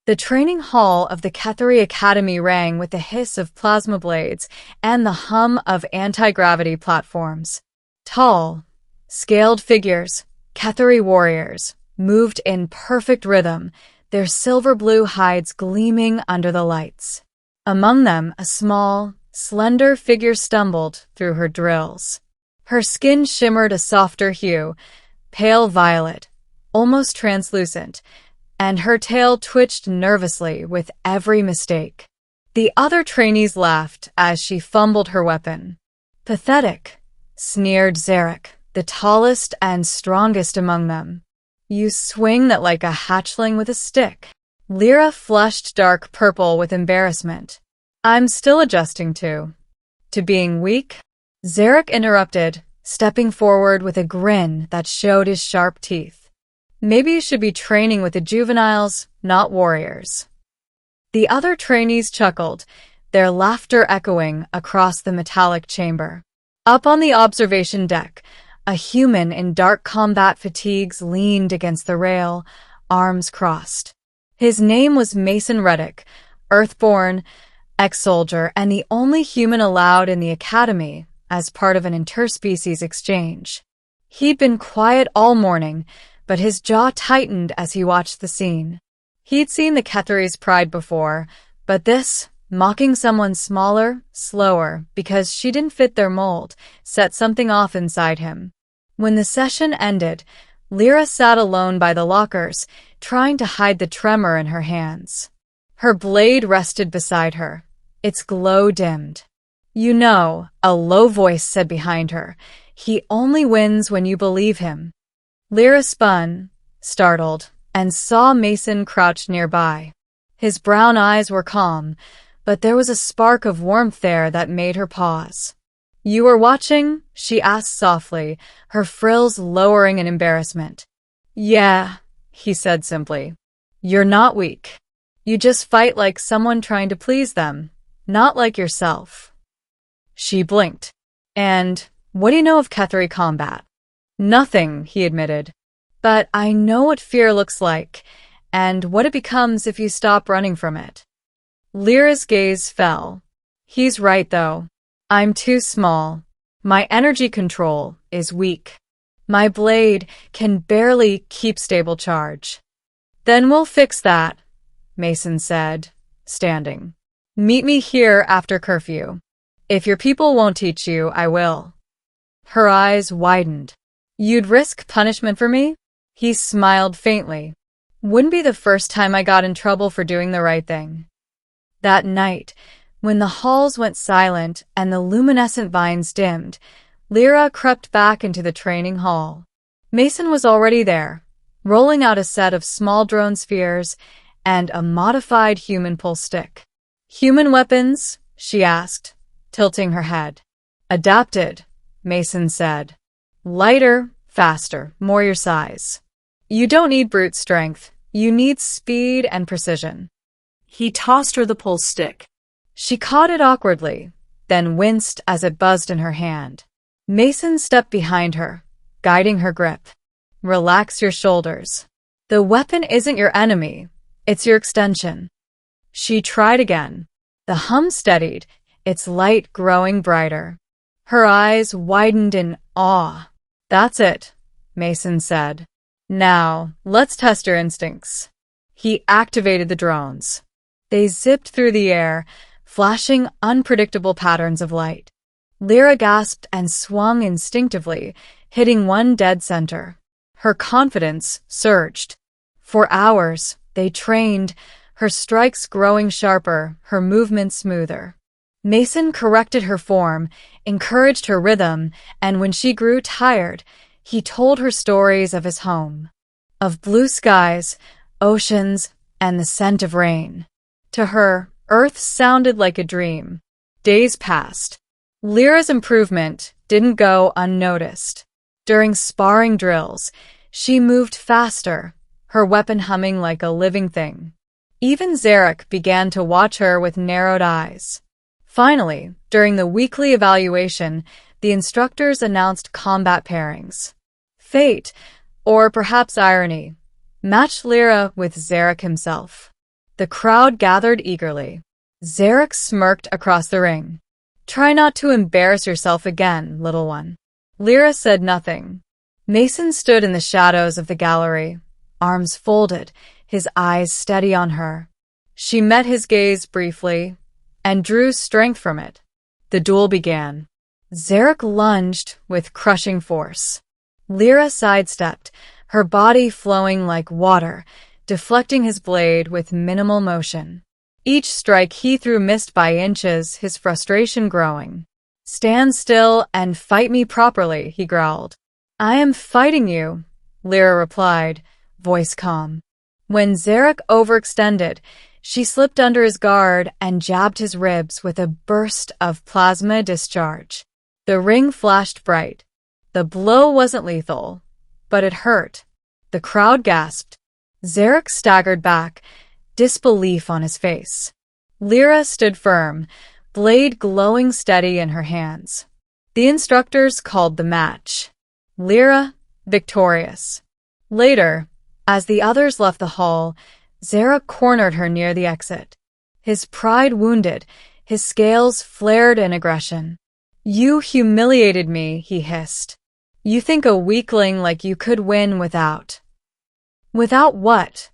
The training hall of the Ketheri Academy rang with the hiss of plasma blades and the hum of anti-gravity platforms. Tall, scaled figures, Ketheri warriors, moved in perfect rhythm, their silver-blue hides gleaming under the lights. Among them, a small, slender figure stumbled through her drills. Her skin shimmered a softer hue, pale violet, almost translucent, and her tail twitched nervously with every mistake. The other trainees laughed as she fumbled her weapon. Pathetic, sneered Zarek, the tallest and strongest among them. You swing that like a hatchling with a stick. Lyra flushed dark purple with embarrassment. I'm still adjusting to being weak? Zarek interrupted, stepping forward with a grin that showed his sharp teeth. Maybe you should be training with the juveniles, not warriors. The other trainees chuckled, their laughter echoing across the metallic chamber. Up on the observation deck, a human in dark combat fatigues leaned against the rail, arms crossed. His name was Mason Reddick, Earthborn, ex-soldier, and the only human allowed in the academy as part of an interspecies exchange. He'd been quiet all morning, but his jaw tightened as he watched the scene. He'd seen the Ketheri's pride before, but this, mocking someone smaller, slower, because she didn't fit their mold, set something off inside him. When the session ended, Lyra sat alone by the lockers, trying to hide the tremor in her hands. Her blade rested beside her, its glow dimmed. You know, a low voice said behind her, he only wins when you believe him. Lyra spun, startled, and saw Mason crouched nearby. His brown eyes were calm, but there was a spark of warmth there that made her pause. You were watching? She asked softly, her frills lowering in embarrassment. Yeah, he said simply. You're not weak. You just fight like someone trying to please them, not like yourself. She blinked. And what do you know of Ketheri combat? Nothing, he admitted. But I know what fear looks like, and what it becomes if you stop running from it. Lyra's gaze fell. He's right, though. I'm too small. My energy control is weak. My blade can barely keep stable charge. Then we'll fix that, Mason said, standing. Meet me here after curfew. If your people won't teach you, I will. Her eyes widened. You'd risk punishment for me? He smiled faintly. Wouldn't be the first time I got in trouble for doing the right thing. That night, when the halls went silent and the luminescent vines dimmed, Lyra crept back into the training hall. Mason was already there, rolling out a set of small drone spheres and a modified human pull stick. Human weapons? She asked, tilting her head. Adapted, Mason said. Lighter, faster, more your size. You don't need brute strength. You need speed and precision. He tossed her the pull stick. She caught it awkwardly, then winced as it buzzed in her hand. Mason stepped behind her, guiding her grip. Relax your shoulders. The weapon isn't your enemy, it's your extension. She tried again. The hum steadied, its light growing brighter. Her eyes widened in awe. That's it, Mason said. Now, let's test your instincts. He activated the drones. They zipped through the air, flashing unpredictable patterns of light. Lyra gasped and swung instinctively, hitting one dead center. Her confidence surged. For hours, they trained, her strikes growing sharper, her movements smoother. Mason corrected her form, encouraged her rhythm, and when she grew tired, he told her stories of his home. Of blue skies, oceans, and the scent of rain. To her, Earth sounded like a dream. Days passed. Lyra's improvement didn't go unnoticed. During sparring drills, she moved faster, her weapon humming like a living thing. Even Zarek began to watch her with narrowed eyes. Finally, during the weekly evaluation, the instructors announced combat pairings. Fate, or perhaps irony, matched Lyra with Zarek himself. The crowd gathered eagerly. Zarek smirked across the ring. "Try not to embarrass yourself again, little one." Lyra said nothing. Mason stood in the shadows of the gallery, arms folded, his eyes steady on her. She met his gaze briefly and drew strength from it. The duel began. Zarek lunged with crushing force. Lyra sidestepped, her body flowing like water, deflecting his blade with minimal motion. Each strike he threw missed by inches, his frustration growing. "Stand still and fight me properly," he growled. "I am fighting you," Lyra replied, voice calm. When Zarek overextended, she slipped under his guard and jabbed his ribs with a burst of plasma discharge. The ring flashed bright. The blow wasn't lethal, but it hurt. The crowd gasped. Zarek staggered back, disbelief on his face. Lyra stood firm, blade glowing steady in her hands. The instructors called the match. Lyra, victorious. Later, as the others left the hall, Zarek cornered her near the exit. His pride wounded, his scales flared in aggression. "You humiliated me," he hissed. "You think a weakling like you could win without." "Without what?"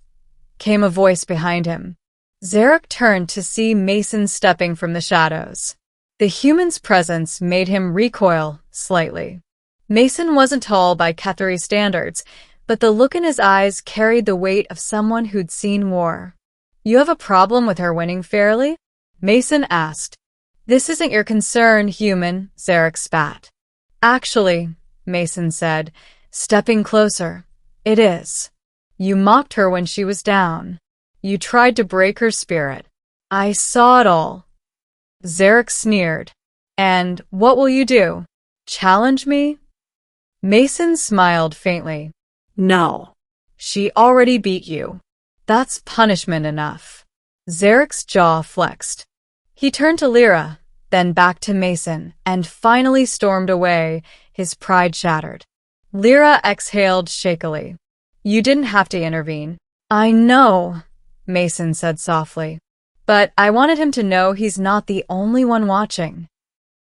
came a voice behind him. Zarek turned to see Mason stepping from the shadows. The human's presence made him recoil slightly. Mason wasn't tall by Ketheri standards, but the look in his eyes carried the weight of someone who'd seen war. "You have a problem with her winning fairly?" Mason asked. "This isn't your concern, human," Zarek spat. "Actually," Mason said, stepping closer, "it is. You mocked her when she was down. You tried to break her spirit. I saw it all." Zarek sneered. "And what will you do? Challenge me?" Mason smiled faintly. "No. She already beat you. That's punishment enough." Zarek's jaw flexed. He turned to Lyra, then back to Mason, and finally stormed away, his pride shattered. Lyra exhaled shakily. "You didn't have to intervene." "I know," Mason said softly. "But I wanted him to know he's not the only one watching."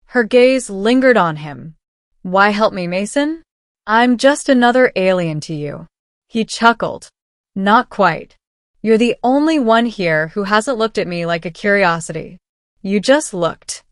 Her gaze lingered on him. "Why help me, Mason? I'm just another alien to you." He chuckled. "Not quite. You're the only one here who hasn't looked at me like a curiosity. You just looked."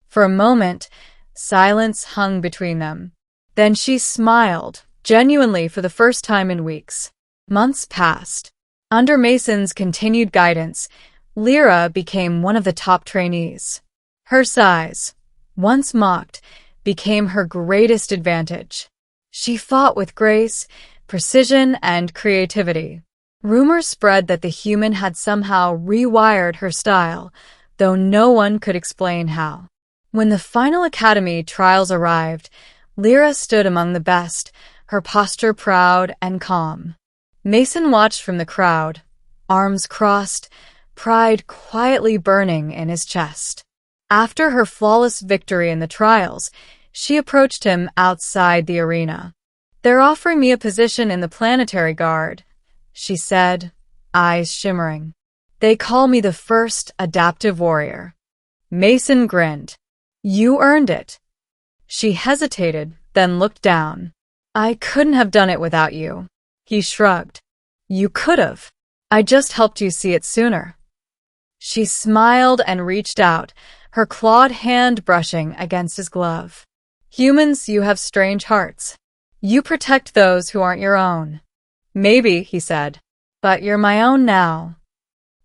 For a moment, silence hung between them. Then she smiled, genuinely for the first time in weeks. Months passed. Under Mason's continued guidance, Lyra became one of the top trainees. Her size, once mocked, became her greatest advantage. She fought with grace, precision, and creativity. Rumors spread that the human had somehow rewired her style, though no one could explain how. When the final academy trials arrived, Lyra stood among the best, her posture proud and calm. Mason watched from the crowd, arms crossed, pride quietly burning in his chest. After her flawless victory in the trials, she approached him outside the arena. "They're offering me a position in the planetary guard," she said, eyes shimmering. "They call me the first adaptive warrior." Mason grinned. "You earned it." She hesitated, then looked down. "I couldn't have done it without you." He shrugged. "You could have. I just helped you see it sooner." She smiled and reached out, her clawed hand brushing against his glove. "Humans, you have strange hearts. You protect those who aren't your own." "Maybe," he said, "but you're my own now."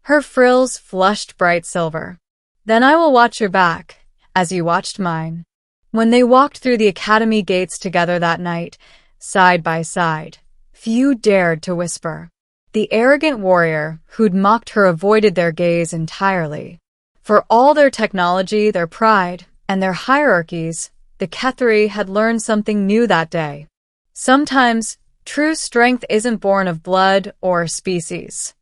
Her frills flushed bright silver. "Then I will watch your back, as you watched mine." When they walked through the academy gates together that night, side by side, few dared to whisper. The arrogant warrior who'd mocked her avoided their gaze entirely. For all their technology, their pride, and their hierarchies, the Ketheri had learned something new that day. Sometimes, true strength isn't born of blood or species.